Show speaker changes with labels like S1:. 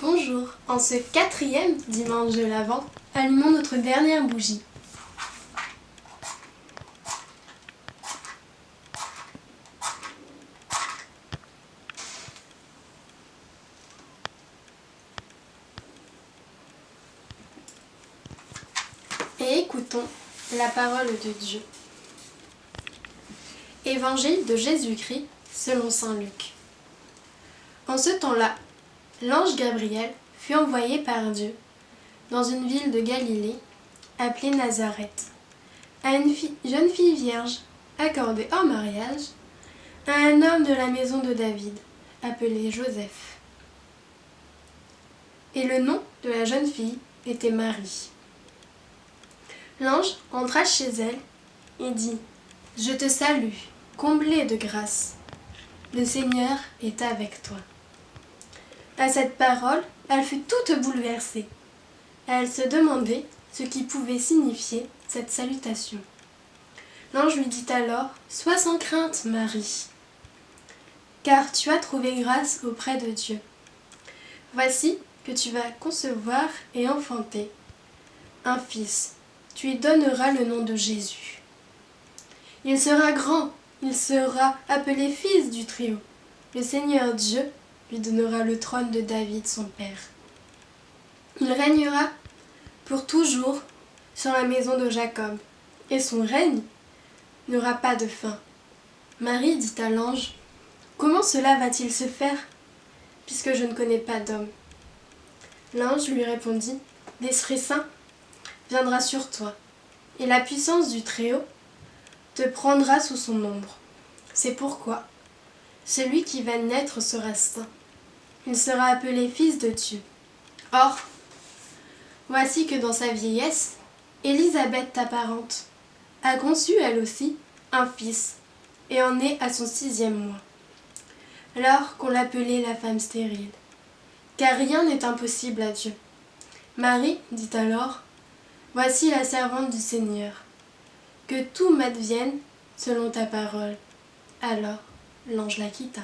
S1: Bonjour, en ce 4e dimanche de l'Avent, allumons notre dernière bougie. Et écoutons la parole de Dieu. Évangile de Jésus-Christ selon saint Luc. En ce temps-là, l'ange Gabriel fut envoyé par Dieu dans une ville de Galilée appelée Nazareth, à une jeune fille vierge accordée en mariage à un homme de la maison de David, appelé Joseph. Et le nom de la jeune fille était Marie. L'ange entra chez elle et dit : « Je te salue, comblée de grâce. Le Seigneur est avec toi. » À cette parole, elle fut toute bouleversée. Elle se demandait ce qui pouvait signifier cette salutation. L'ange lui dit alors : « Sois sans crainte, Marie, car tu as trouvé grâce auprès de Dieu. Voici que tu vas concevoir et enfanter un fils. Tu lui donneras le nom de Jésus. Il sera grand, il sera appelé fils du Très-Haut. Le Seigneur Dieu lui donnera le trône de David, son père. Il régnera pour toujours sur la maison de Jacob, et son règne n'aura pas de fin. » Marie dit à l'ange : « Comment cela va-t-il se faire, puisque je ne connais pas d'homme ?» L'ange lui répondit : « L'Esprit Saint viendra sur toi, et la puissance du Très-Haut te prendra sous son ombre. C'est pourquoi celui qui va naître sera saint. Il sera appelé fils de Dieu. Or, voici que dans sa vieillesse, Élisabeth, ta parente, a conçu elle aussi un fils, et en est à son 6e mois, alors qu'on l'appelait la femme stérile, car rien n'est impossible à Dieu. Marie dit alors : « Voici la servante du Seigneur, que tout m'advienne selon ta parole. » Alors l'ange la quitta.